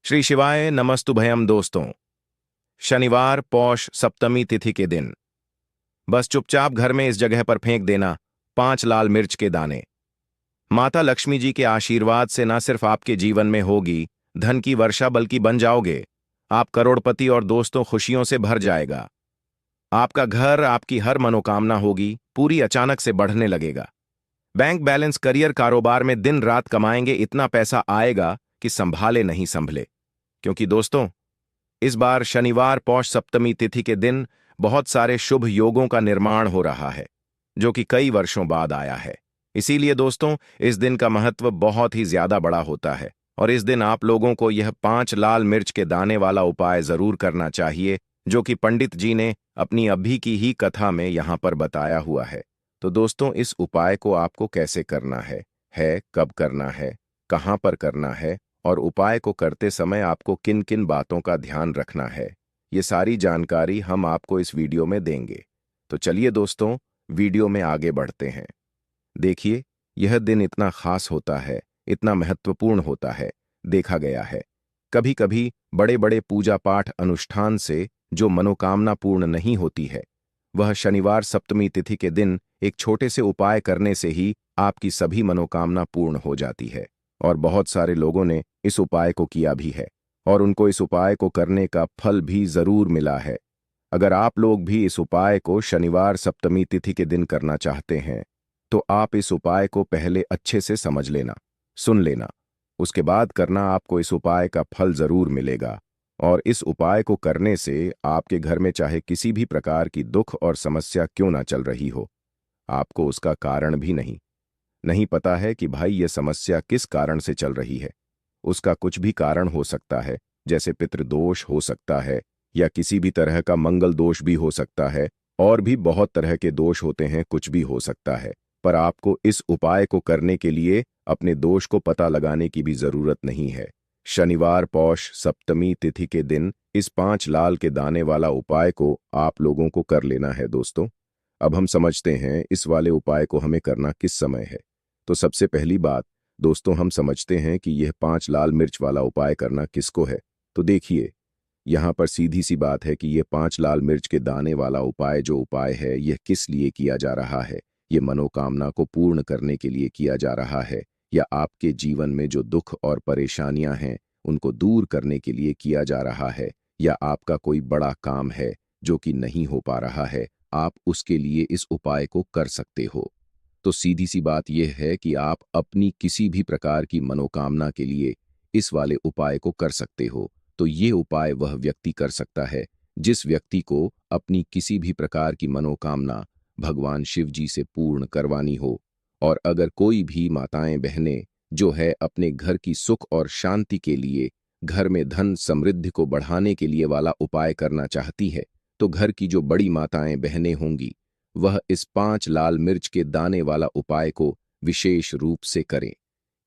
श्री शिवाय नमस्तुभयम दोस्तों। शनिवार पौष सप्तमी तिथि के दिन बस चुपचाप घर में इस जगह पर फेंक देना 5 लाल मिर्च के दाने। माता लक्ष्मी जी के आशीर्वाद से न सिर्फ आपके जीवन में होगी धन की वर्षा बल्कि बन जाओगे आप करोड़पति और दोस्तों खुशियों से भर जाएगा। आपका घर आपकी हर मनोकामना होगी पूरी अचानक से बढ़ने लगेगा। बैंक बैलेंस करियर कारोबार में दिन रात कमाएंगे इतना पैसा आएगा कि संभाले नहीं संभले। क्योंकि दोस्तों इस बार शनिवार पौष सप्तमी तिथि के दिन बहुत सारे शुभ योगों का निर्माण हो रहा है जो कि कई वर्षों बाद आया है। इसीलिए दोस्तों इस दिन का महत्व बहुत ही ज्यादा बड़ा होता है और इस दिन आप लोगों को यह 5 लाल मिर्च के दाने वाला उपाय जरूर करना चाहिए जो कि पंडित जी ने अपनी अभी की ही कथा में यहां पर बताया हुआ है। तो दोस्तों इस उपाय को आपको कैसे करना है कब करना है, कहां पर करना है और उपाय को करते समय आपको किन किन बातों का ध्यान रखना है, ये सारी जानकारी हम आपको इस वीडियो में देंगे। तो चलिए दोस्तों वीडियो में आगे बढ़ते हैं। देखिए यह दिन इतना खास होता है, इतना महत्वपूर्ण होता है। देखा गया है कभी कभी बड़े बड़े पूजा पाठ अनुष्ठान से जो मनोकामना पूर्ण नहीं होती है वह शनिवार सप्तमी तिथि के दिन एक छोटे से उपाय करने से ही आपकी सभी मनोकामना पूर्ण हो जाती है। और बहुत सारे लोगों ने इस उपाय को किया भी है और उनको इस उपाय को करने का फल भी जरूर मिला है। अगर आप लोग भी इस उपाय को शनिवार सप्तमी तिथि के दिन करना चाहते हैं तो आप इस उपाय को पहले अच्छे से समझ लेना, सुन लेना, उसके बाद करना। आपको इस उपाय का फल जरूर मिलेगा और इस उपाय को करने से आपके घर में चाहे किसी भी प्रकार की दुख और समस्या क्यों ना चल रही हो, आपको उसका कारण भी नहीं पता है कि भाई ये समस्या किस कारण से चल रही है। उसका कुछ भी कारण हो सकता है, जैसे पितृदोष हो सकता है या किसी भी तरह का मंगल दोष भी हो सकता है और भी बहुत तरह के दोष होते हैं, कुछ भी हो सकता है। पर आपको इस उपाय को करने के लिए अपने दोष को पता लगाने की भी जरूरत नहीं है। शनिवार पौष सप्तमी तिथि के दिन इस 5 लाल के दाने वाला उपाय को आप लोगों को कर लेना है। दोस्तों अब हम समझते हैं इस वाले उपाय को हमें करना किस समय है। तो सबसे पहली बात दोस्तों हम समझते हैं कि यह 5 लाल मिर्च वाला उपाय करना किसको है। तो देखिए यहां पर सीधी सी बात है कि यह 5 लाल मिर्च के दाने वाला उपाय जो उपाय है यह किस लिए किया जा रहा है। यह मनोकामना को पूर्ण करने के लिए किया जा रहा है या आपके जीवन में जो दुख और परेशानियां हैं उनको दूर करने के लिए किया जा रहा है, या आपका कोई बड़ा काम है जो कि नहीं हो पा रहा है, आप उसके लिए इस उपाय को कर सकते हो। तो सीधी सी बात यह है कि आप अपनी किसी भी प्रकार की मनोकामना के लिए इस वाले उपाय को कर सकते हो। तो ये उपाय वह व्यक्ति कर सकता है जिस व्यक्ति को अपनी किसी भी प्रकार की मनोकामना भगवान शिव जी से पूर्ण करवानी हो। और अगर कोई भी माताएं बहनें जो है अपने घर की सुख और शांति के लिए, घर में धन समृद्धि को बढ़ाने के लिए वाला उपाय करना चाहती है, तो घर की जो बड़ी माताएं बहनें होंगी वह इस 5 लाल मिर्च के दाने वाला उपाय को विशेष रूप से करें।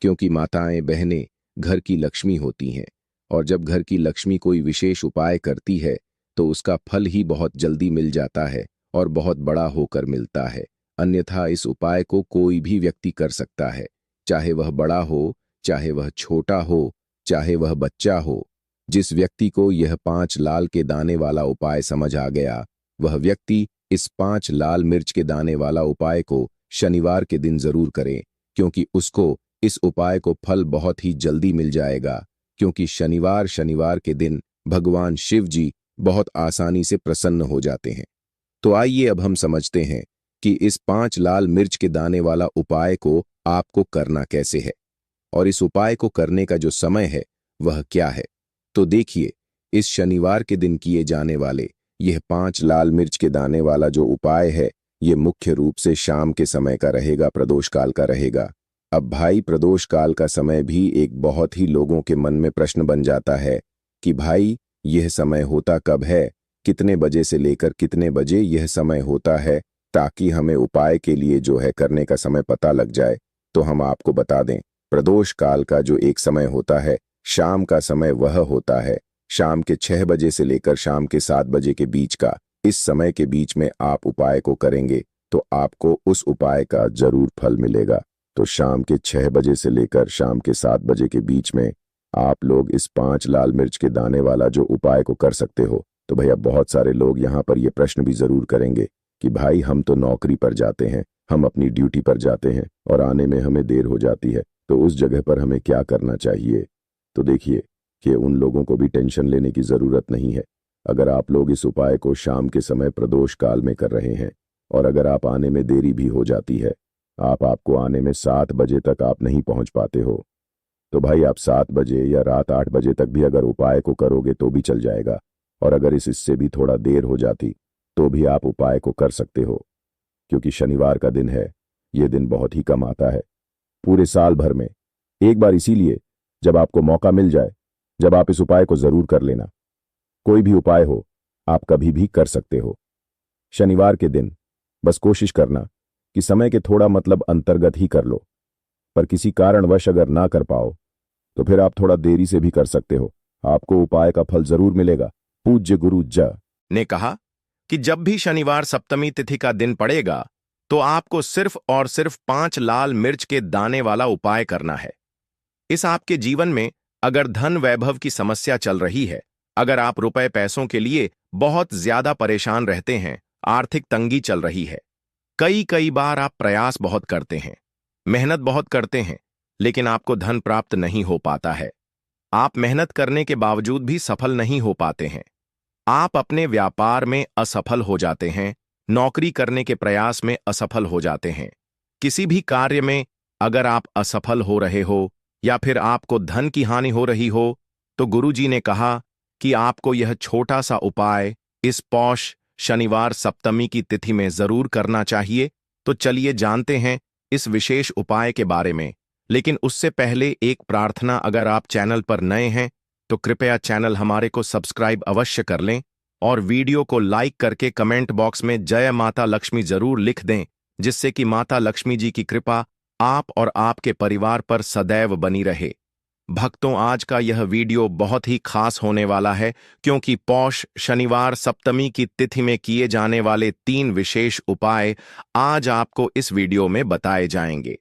क्योंकि माताएं बहनें घर की लक्ष्मी होती हैं और जब घर की लक्ष्मी कोई विशेष उपाय करती है तो उसका फल ही बहुत जल्दी मिल जाता है और बहुत बड़ा होकर मिलता है। अन्यथा इस उपाय को कोई भी व्यक्ति कर सकता है, चाहे वह बड़ा हो, चाहे वह छोटा हो, चाहे वह बच्चा हो। जिस व्यक्ति को यह 5 लाल के दाने वाला उपाय समझ आ गया वह व्यक्ति इस 5 लाल मिर्च के दाने वाला उपाय को शनिवार के दिन जरूर करे, क्योंकि उसको इस उपाय को फल बहुत ही जल्दी मिल जाएगा। क्योंकि शनिवार के दिन भगवान शिव जी बहुत आसानी से प्रसन्न हो जाते हैं। तो आइए अब हम समझते हैं कि इस 5 लाल मिर्च के दाने वाला उपाय को आपको करना कैसे है और इस उपाय को करने का जो समय है वह क्या है। तो देखिए इस शनिवार के दिन किए जाने वाले यह 5 लाल मिर्च के दाने वाला जो उपाय है यह मुख्य रूप से शाम के समय का रहेगा, प्रदोष काल का रहेगा। अब भाई प्रदोष काल का समय भी एक बहुत ही लोगों के मन में प्रश्न बन जाता है कि भाई यह समय होता कब है, कितने बजे से लेकर कितने बजे यह समय होता है, ताकि हमें उपाय के लिए जो है करने का समय पता लग जाए। तो हम आपको बता दें प्रदोष काल का जो एक समय होता है शाम का समय वह होता है शाम के 6 बजे से लेकर शाम के 7 बजे के बीच का। इस समय के बीच में आप उपाय को करेंगे तो आपको उस उपाय का जरूर फल मिलेगा। तो शाम के 6 बजे से लेकर शाम के 7 बजे के बीच में आप लोग इस 5 लाल मिर्च के दाने वाला जो उपाय को कर सकते हो। तो भैया बहुत सारे लोग यहाँ पर ये प्रश्न भी जरूर करेंगे कि भाई हम तो नौकरी पर जाते हैं, हम अपनी ड्यूटी पर जाते हैं और आने में हमें देर हो जाती है, तो उस जगह पर हमें क्या करना चाहिए। तो देखिए कि उन लोगों को भी टेंशन लेने की ज़रूरत नहीं है। अगर आप लोग इस उपाय को शाम के समय प्रदोष काल में कर रहे हैं और अगर आप आने में देरी भी हो जाती है, आपको आने में 7 बजे तक आप नहीं पहुंच पाते हो, तो भाई आप 7 बजे या रात 8 बजे तक भी अगर उपाय को करोगे तो भी चल जाएगा। और अगर इससे भी थोड़ा देर हो जाती तो भी आप उपाय को कर सकते हो, क्योंकि शनिवार का दिन है। ये दिन बहुत ही कम आता है पूरे साल भर में, एक बार। इसीलिए जब आपको मौका मिल जाए, जब आप इस उपाय को जरूर कर लेना। कोई भी उपाय हो, आप कभी भी कर सकते हो शनिवार के दिन। बस कोशिश करना कि समय के थोड़ा अंतर्गत ही कर लो, पर किसी कारणवश अगर ना कर पाओ तो फिर आप थोड़ा देरी से भी कर सकते हो। आपको उपाय का फल जरूर मिलेगा। पूज्य गुरु ज ने कहा कि जब भी शनिवार सप्तमी तिथि का दिन पड़ेगा तो आपको सिर्फ और सिर्फ 5 लाल मिर्च के दाने वाला उपाय करना है। इस आपके जीवन में अगर धन वैभव की समस्या चल रही है, अगर आप रुपए पैसों के लिए बहुत ज्यादा परेशान रहते हैं, आर्थिक तंगी चल रही है, कई कई बार आप प्रयास बहुत करते हैं, मेहनत बहुत करते हैं, लेकिन आपको धन प्राप्त नहीं हो पाता है, आप मेहनत करने के बावजूद भी सफल नहीं हो पाते हैं, आप अपने व्यापार में असफल हो जाते हैं, नौकरी करने के प्रयास में असफल हो जाते हैं, किसी भी कार्य में अगर आप असफल हो रहे हो या फिर आपको धन की हानि हो रही हो, तो गुरुजी ने कहा कि आपको यह छोटा सा उपाय इस पौष शनिवार सप्तमी की तिथि में जरूर करना चाहिए। तो चलिए जानते हैं इस विशेष उपाय के बारे में। लेकिन उससे पहले एक प्रार्थना, अगर आप चैनल पर नए हैं तो कृपया चैनल हमारे को सब्सक्राइब अवश्य कर लें और वीडियो को लाइक करके कमेंट बॉक्स में जय माता लक्ष्मी जरूर लिख दें, जिससे कि माता लक्ष्मी जी की कृपा आप और आपके परिवार पर सदैव बनी रहे। भक्तों, आज का यह वीडियो बहुत ही खास होने वाला है, क्योंकि पौष शनिवार सप्तमी की तिथि में किए जाने वाले 3 विशेष उपाय आज आपको इस वीडियो में बताए जाएंगे।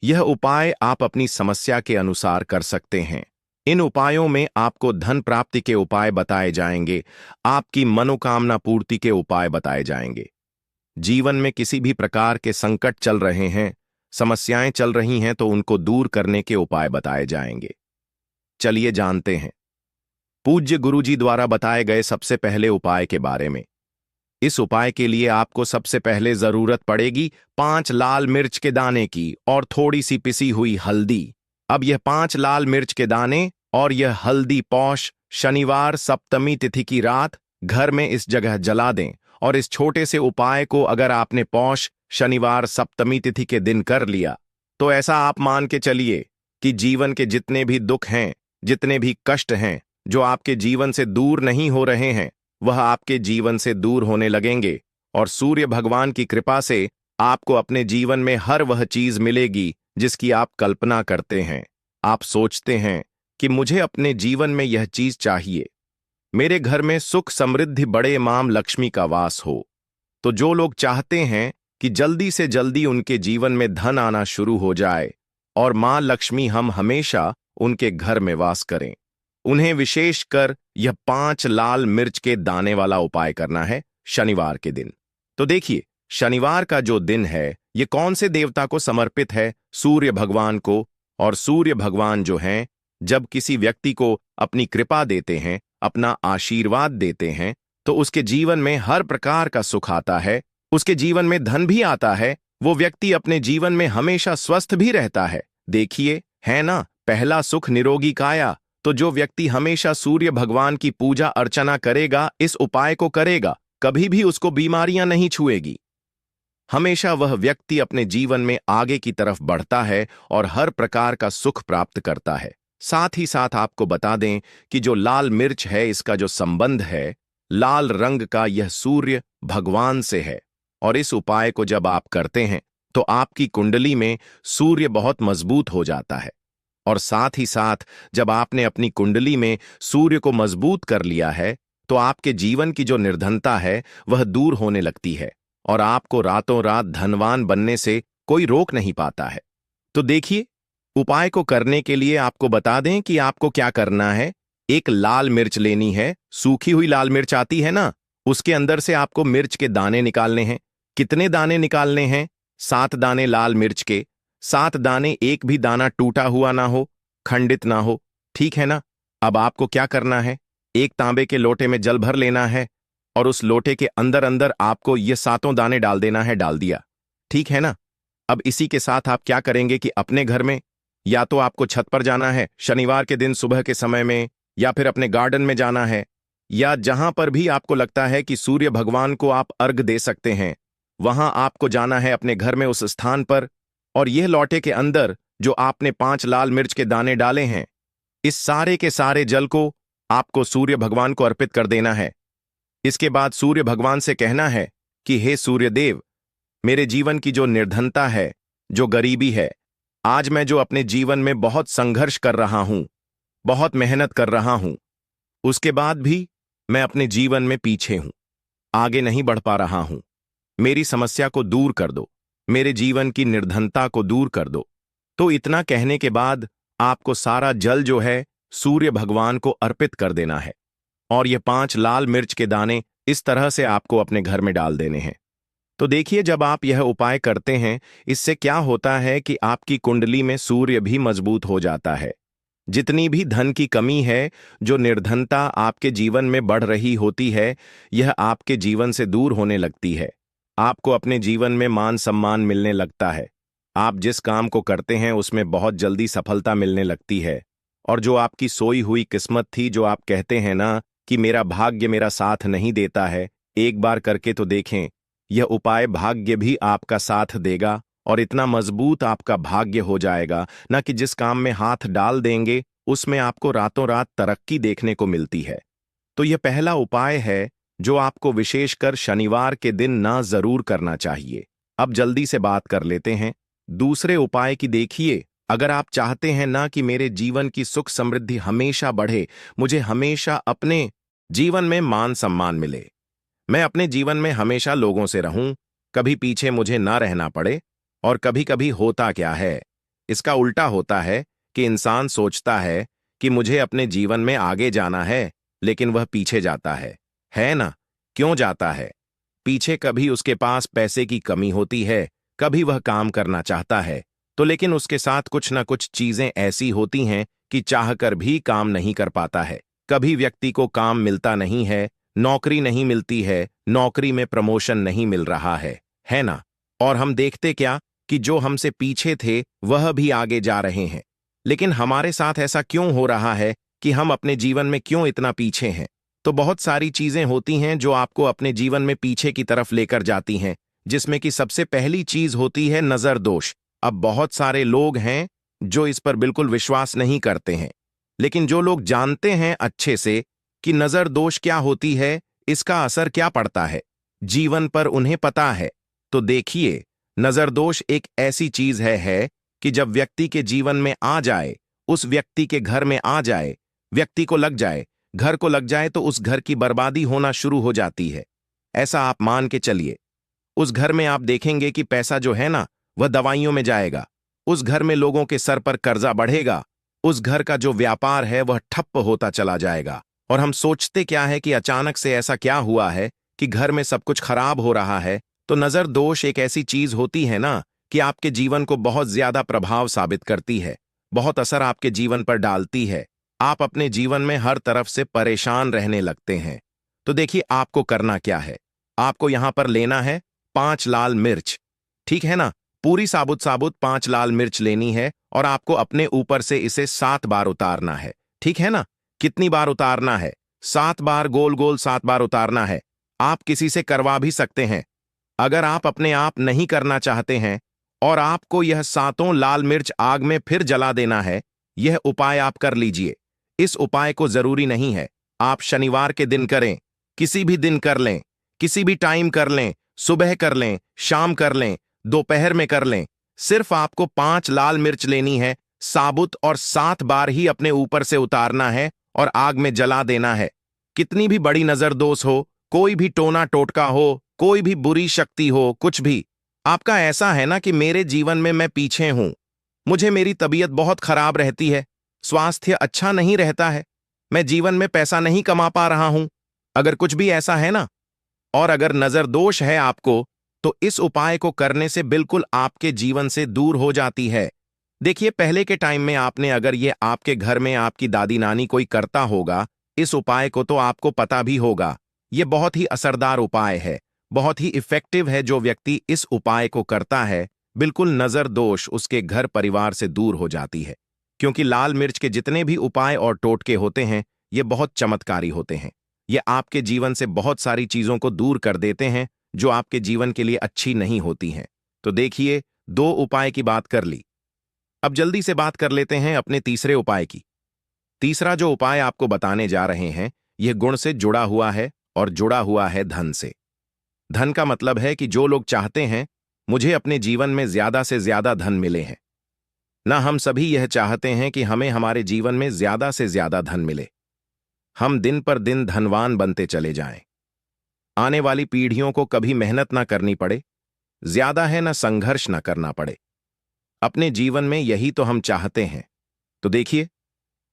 यह उपाय आप अपनी समस्या के अनुसार कर सकते हैं। इन उपायों में आपको धन प्राप्ति के उपाय बताए जाएंगे, आपकी मनोकामना पूर्ति के उपाय बताए जाएंगे। जीवन में किसी भी प्रकार के संकट चल रहे हैं, समस्याएं चल रही हैं, तो उनको दूर करने के उपाय बताए जाएंगे। चलिए जानते हैं पूज्य गुरुजी द्वारा बताए गए सबसे पहले उपाय के बारे में। इस उपाय के लिए आपको सबसे पहले जरूरत पड़ेगी 5 लाल मिर्च के दाने की और थोड़ी सी पिसी हुई हल्दी। अब यह 5 लाल मिर्च के दाने और यह हल्दी पौष शनिवार सप्तमी तिथि की रात घर में इस जगह जला दें। और इस छोटे से उपाय को अगर आपने पौष शनिवार सप्तमी तिथि के दिन कर लिया, तो ऐसा आप मान के चलिए कि जीवन के जितने भी दुख हैं, जितने भी कष्ट हैं, जो आपके जीवन से दूर नहीं हो रहे हैं, वह आपके जीवन से दूर होने लगेंगे। और सूर्य भगवान की कृपा से आपको अपने जीवन में हर वह चीज मिलेगी जिसकी आप कल्पना करते हैं। आप सोचते हैं कि मुझे अपने जीवन में यह चीज चाहिए, मेरे घर में सुख समृद्धि बड़े माम लक्ष्मी का वास हो। तो जो लोग चाहते हैं कि जल्दी से जल्दी उनके जीवन में धन आना शुरू हो जाए और मां लक्ष्मी हम हमेशा उनके घर में वास करें, उन्हें विशेषकर यह 5 लाल मिर्च के दाने वाला उपाय करना है शनिवार के दिन। तो देखिए, शनिवार का जो दिन है ये कौन से देवता को समर्पित है? सूर्य भगवान को। और सूर्य भगवान जो हैं, जब किसी व्यक्ति को अपनी कृपा देते हैं, अपना आशीर्वाद देते हैं, तो उसके जीवन में हर प्रकार का सुख आता है, उसके जीवन में धन भी आता है, वो व्यक्ति अपने जीवन में हमेशा स्वस्थ भी रहता है। देखिए, है ना, पहला सुख निरोगी काया। तो जो व्यक्ति हमेशा सूर्य भगवान की पूजा अर्चना करेगा, इस उपाय को करेगा, कभी भी उसको बीमारियां नहीं छुएगी। हमेशा वह व्यक्ति अपने जीवन में आगे की तरफ बढ़ता है और हर प्रकार का सुख प्राप्त करता है। साथ ही साथ आपको बता दें कि जो लाल मिर्च है, इसका जो संबंध है लाल रंग का, यह सूर्य भगवान से है। और इस उपाय को जब आप करते हैं तो आपकी कुंडली में सूर्य बहुत मजबूत हो जाता है। और साथ ही साथ जब आपने अपनी कुंडली में सूर्य को मजबूत कर लिया है, तो आपके जीवन की जो निर्धनता है वह दूर होने लगती है और आपको रातों रात धनवान बनने से कोई रोक नहीं पाता है। तो देखिए, उपाय को करने के लिए आपको बता दें कि आपको क्या करना है। एक लाल मिर्च लेनी है, सूखी हुई लाल मिर्च आती है ना, उसके अंदर से आपको मिर्च के दाने निकालने हैं। कितने दाने निकालने हैं? 7 दाने लाल मिर्च के। 7 दाने, एक भी दाना टूटा हुआ ना हो, खंडित ना हो, ठीक है ना। अब आपको क्या करना है, एक तांबे के लोटे में जल भर लेना है और उस लोटे के अंदर अंदर आपको ये 7 दाने डाल देना है। डाल दिया, ठीक है ना। अब इसी के साथ आप क्या करेंगे कि अपने घर में या तो आपको छत पर जाना है शनिवार के दिन सुबह के समय में, या फिर अपने गार्डन में जाना है, या जहां पर भी आपको लगता है कि सूर्य भगवान को आप अर्घ दे सकते हैं, वहां आपको जाना है अपने घर में उस स्थान पर। और यह लोटे के अंदर जो आपने 5 लाल मिर्च के दाने डाले हैं, इस सारे के सारे जल को आपको सूर्य भगवान को अर्पित कर देना है। इसके बाद सूर्य भगवान से कहना है कि हे सूर्य देव, मेरे जीवन की जो निर्धनता है, जो गरीबी है, आज मैं जो अपने जीवन में बहुत संघर्ष कर रहा हूं, बहुत मेहनत कर रहा हूं, उसके बाद भी मैं अपने जीवन में पीछे हूं, आगे नहीं बढ़ पा रहा हूं। मेरी समस्या को दूर कर दो, मेरे जीवन की निर्धनता को दूर कर दो। तो इतना कहने के बाद आपको सारा जल जो है सूर्य भगवान को अर्पित कर देना है और ये 5 लाल मिर्च के दाने इस तरह से आपको अपने घर में डाल देने हैं। तो देखिए, जब आप यह उपाय करते हैं, इससे क्या होता है कि आपकी कुंडली में सूर्य भी मजबूत हो जाता है। जितनी भी धन की कमी है, जो निर्धनता आपके जीवन में बढ़ रही होती है, यह आपके जीवन से दूर होने लगती है। आपको अपने जीवन में मान सम्मान मिलने लगता है। आप जिस काम को करते हैं उसमें बहुत जल्दी सफलता मिलने लगती है। और जो आपकी सोई हुई किस्मत थी, जो आप कहते हैं ना कि मेरा भाग्य मेरा साथ नहीं देता है, एक बार करके तो देखें, यह उपाय भाग्य भी आपका साथ देगा और इतना मजबूत आपका भाग्य हो जाएगा ना कि जिस काम में हाथ डाल देंगे उसमें आपको रातों रात तरक्की देखने को मिलती है। तो यह पहला उपाय है जो आपको विशेषकर शनिवार के दिन ना जरूर करना चाहिए। अब जल्दी से बात कर लेते हैं दूसरे उपाय की। देखिए, अगर आप चाहते हैं ना कि मेरे जीवन की सुख समृद्धि हमेशा बढ़े, मुझे हमेशा अपने जीवन में मान सम्मान मिले, मैं अपने जीवन में हमेशा लोगों से रहूं, कभी पीछे मुझे ना रहना पड़े। और कभी कभी होता क्या है, इसका उल्टा होता है कि इंसान सोचता है कि मुझे अपने जीवन में आगे जाना है, लेकिन वह पीछे जाता है ना। क्यों जाता है पीछे? कभी उसके पास पैसे की कमी होती है, कभी वह काम करना चाहता है तो लेकिन उसके साथ कुछ ना कुछ चीजें ऐसी होती हैं कि चाहकर भी काम नहीं कर पाता है। कभी व्यक्ति को काम मिलता नहीं है, नौकरी नहीं मिलती है, नौकरी में प्रमोशन नहीं मिल रहा है ना। और हम देखते क्या कि जो हमसे पीछे थे वह भी आगे जा रहे हैं। लेकिन हमारे साथ ऐसा क्यों हो रहा है कि हम अपने जीवन में क्यों इतना पीछे हैं? तो बहुत सारी चीजें होती हैं जो आपको अपने जीवन में पीछे की तरफ लेकर जाती हैं, जिसमें कि सबसे पहली चीज होती है नजर दोष। अब बहुत सारे लोग हैं जो इस पर बिल्कुल विश्वास नहीं करते हैं, लेकिन जो लोग जानते हैं अच्छे से कि नजर दोष क्या होती है, इसका असर क्या पड़ता है जीवन पर, उन्हें पता है। तो देखिए, नजर दोष एक ऐसी चीज है कि जब व्यक्ति के जीवन में आ जाए, उस व्यक्ति के घर में आ जाए, व्यक्ति को लग जाए, घर को लग जाए, तो उस घर की बर्बादी होना शुरू हो जाती है। ऐसा आप मान के चलिए, उस घर में आप देखेंगे कि पैसा जो है ना वह दवाइयों में जाएगा, उस घर में लोगों के सर पर कर्जा बढ़ेगा, उस घर का जो व्यापार है वह ठप्प होता चला जाएगा। और हम सोचते क्या है कि अचानक से ऐसा क्या हुआ है कि घर में सब कुछ खराब हो रहा है। तो नजर दोष एक ऐसी चीज होती है ना कि आपके जीवन को बहुत ज्यादा प्रभाव साबित करती है, बहुत असर आपके जीवन पर डालती है। आप अपने जीवन में हर तरफ से परेशान रहने लगते हैं। तो देखिए, आपको करना क्या है, आपको यहां पर लेना है 5 लाल मिर्च, ठीक है ना। पूरी साबुत साबुत 5 लाल मिर्च लेनी है और आपको अपने ऊपर से इसे 7 बार उतारना है, ठीक है ना। कितनी बार उतारना है? 7 बार, गोल गोल 7 बार उतारना है। आप किसी से करवा भी सकते हैं। अगर आप अपने आप नहीं करना चाहते हैं और आपको यह 7 लाल मिर्च आग में फिर जला देना है, यह उपाय आप कर लीजिए। इस उपाय को जरूरी नहीं है आप शनिवार के दिन करें, किसी भी दिन कर लें, किसी भी टाइम कर लें, सुबह कर लें, शाम कर लें, दोपहर में कर लें। सिर्फ आपको 5 लाल मिर्च लेनी है साबुत और 7 बार ही अपने ऊपर से उतारना है और आग में जला देना है। कितनी भी बड़ी नजर दोष हो, कोई भी टोना टोटका हो, कोई भी बुरी शक्ति हो, कुछ भी आपका ऐसा है ना कि मेरे जीवन में मैं पीछे हूं, मुझे मेरी तबीयत बहुत खराब रहती है, स्वास्थ्य अच्छा नहीं रहता है, मैं जीवन में पैसा नहीं कमा पा रहा हूं। अगर कुछ भी ऐसा है ना, और अगर नजर दोष है आपको, तो इस उपाय को करने से बिल्कुल आपके जीवन से दूर हो जाती है। देखिए, पहले के टाइम में आपने अगर ये आपके घर में आपकी दादी नानी कोई करता होगा इस उपाय को, तो आपको पता भी होगा। ये बहुत ही असरदार उपाय है, बहुत ही इफेक्टिव है। जो व्यक्ति इस उपाय को करता है, बिल्कुल नजर दोष उसके घर परिवार से दूर हो जाती है। क्योंकि लाल मिर्च के जितने भी उपाय और टोटके होते हैं, ये बहुत चमत्कारी होते हैं। ये आपके जीवन से बहुत सारी चीजों को दूर कर देते हैं जो आपके जीवन के लिए अच्छी नहीं होती हैं। तो देखिए, 2 उपाय की बात कर ली। अब जल्दी से बात कर लेते हैं अपने तीसरे उपाय की। तीसरा जो उपाय आपको बताने जा रहे हैं, यह गुण से जुड़ा हुआ है और जुड़ा हुआ है धन से। धन का मतलब है कि जो लोग चाहते हैं मुझे अपने जीवन में ज्यादा से ज्यादा धन मिले हैं, ना हम सभी यह चाहते हैं कि हमें हमारे जीवन में ज्यादा से ज्यादा धन मिले, हम दिन पर दिन धनवान बनते चले जाएं, आने वाली पीढ़ियों को कभी मेहनत ना करनी पड़े, ज्यादा है ना संघर्ष ना करना पड़े। अपने जीवन में यही तो हम चाहते हैं। तो देखिए,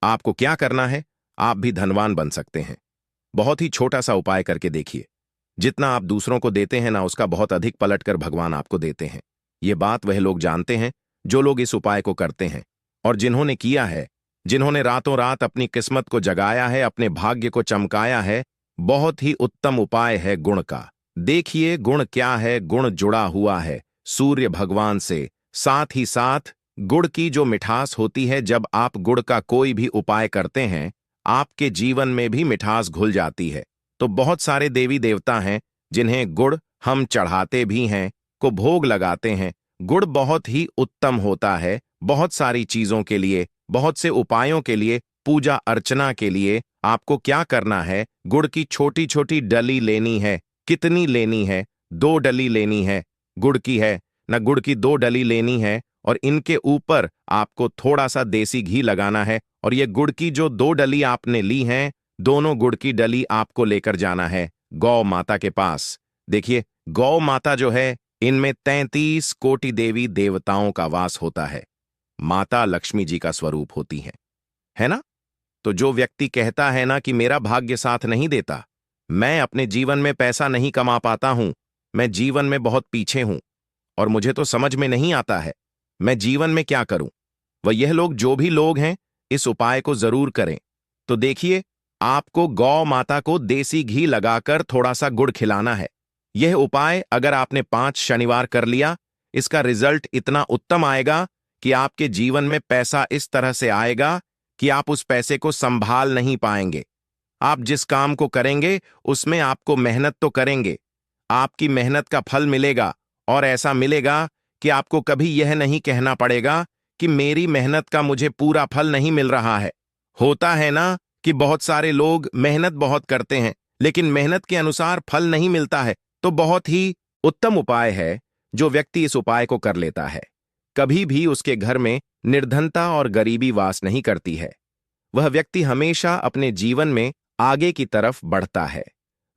आपको क्या करना है, आप भी धनवान बन सकते हैं। बहुत ही छोटा सा उपाय करके देखिए। जितना आप दूसरों को देते हैं ना, उसका बहुत अधिक पलटकर भगवान आपको देते हैं। ये बात वह लोग जानते हैं जो लोग इस उपाय को करते हैं, और जिन्होंने किया है, जिन्होंने रातों रात अपनी किस्मत को जगाया है, अपने भाग्य को चमकाया है। बहुत ही उत्तम उपाय है गुण का। देखिए गुण क्या है। गुण जुड़ा हुआ है सूर्य भगवान से। साथ ही साथ गुड़ की जो मिठास होती है, जब आप गुड़ का कोई भी उपाय करते हैं, आपके जीवन में भी मिठास घुल जाती है। तो बहुत सारे देवी देवता हैं जिन्हें गुड़ हम चढ़ाते भी हैं, को भोग लगाते हैं। गुड़ बहुत ही उत्तम होता है बहुत सारी चीजों के लिए, बहुत से उपायों के लिए, पूजा अर्चना के लिए। आपको क्या करना है, गुड़ की छोटी छोटी डली लेनी है। कितनी लेनी है? 2 डली लेनी है। गुड़ की है ना, गुड़ की 2 डली लेनी है, और इनके ऊपर आपको थोड़ा सा देसी घी लगाना है। और ये गुड़ की जो 2 डली आपने ली हैं, दोनों गुड़ की डली आपको लेकर जाना है गौ माता के पास। देखिए, गौ माता जो है, इनमें 33 कोटि देवी देवताओं का वास होता है। माता लक्ष्मी जी का स्वरूप होती है ना? तो जो व्यक्ति कहता है ना कि मेरा भाग्य साथ नहीं देता, मैं अपने जीवन में पैसा नहीं कमा पाता हूं, मैं जीवन में बहुत पीछे हूं, और मुझे तो समझ में नहीं आता है मैं जीवन में क्या करूं, वह यह लोग, जो भी लोग हैं, इस उपाय को जरूर करें। तो देखिए, आपको गौ माता को देसी घी लगाकर थोड़ा सा गुड़ खिलाना है। यह उपाय अगर आपने 5 शनिवार कर लिया, इसका रिजल्ट इतना उत्तम आएगा कि आपके जीवन में पैसा इस तरह से आएगा कि आप उस पैसे को संभाल नहीं पाएंगे। आप जिस काम को करेंगे उसमें आपको मेहनत तो करेंगे, आपकी मेहनत का फल मिलेगा, और ऐसा मिलेगा कि आपको कभी यह नहीं कहना पड़ेगा कि मेरी मेहनत का मुझे पूरा फल नहीं मिल रहा है। होता है ना कि बहुत सारे लोग मेहनत बहुत करते हैं लेकिन मेहनत के अनुसार फल नहीं मिलता है। तो बहुत ही उत्तम उपाय है जो व्यक्ति इस उपाय को कर लेता है, कभी भी उसके घर में निर्धनता और गरीबी वास नहीं करती है। वह व्यक्ति हमेशा अपने जीवन में आगे की तरफ बढ़ता है,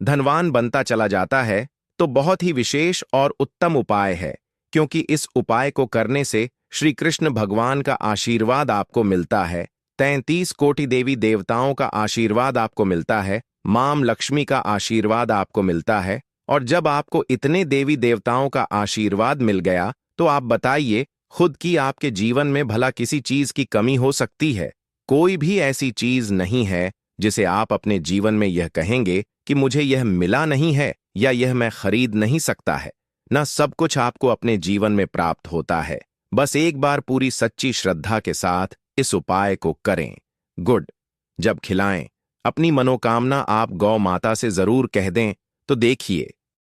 धनवान बनता चला जाता है। तो बहुत ही विशेष और उत्तम उपाय है, क्योंकि इस उपाय को करने से श्री कृष्ण भगवान का आशीर्वाद आपको मिलता है, 33 कोटि देवी देवताओं का आशीर्वाद आपको मिलता है, मां लक्ष्मी का आशीर्वाद आपको मिलता है। और जब आपको इतने देवी देवताओं का आशीर्वाद मिल गया, तो आप बताइए, खुद की आपके जीवन में भला किसी चीज की कमी हो सकती है? कोई भी ऐसी चीज नहीं है जिसे आप अपने जीवन में यह कहेंगे कि मुझे यह मिला नहीं है या यह मैं खरीद नहीं सकता है। ना, सब कुछ आपको अपने जीवन में प्राप्त होता है। बस एक बार पूरी सच्ची श्रद्धा के साथ इस उपाय को करें। गुड जब खिलाएं, अपनी मनोकामना आप गौ माता से जरूर कह दें। तो देखिए,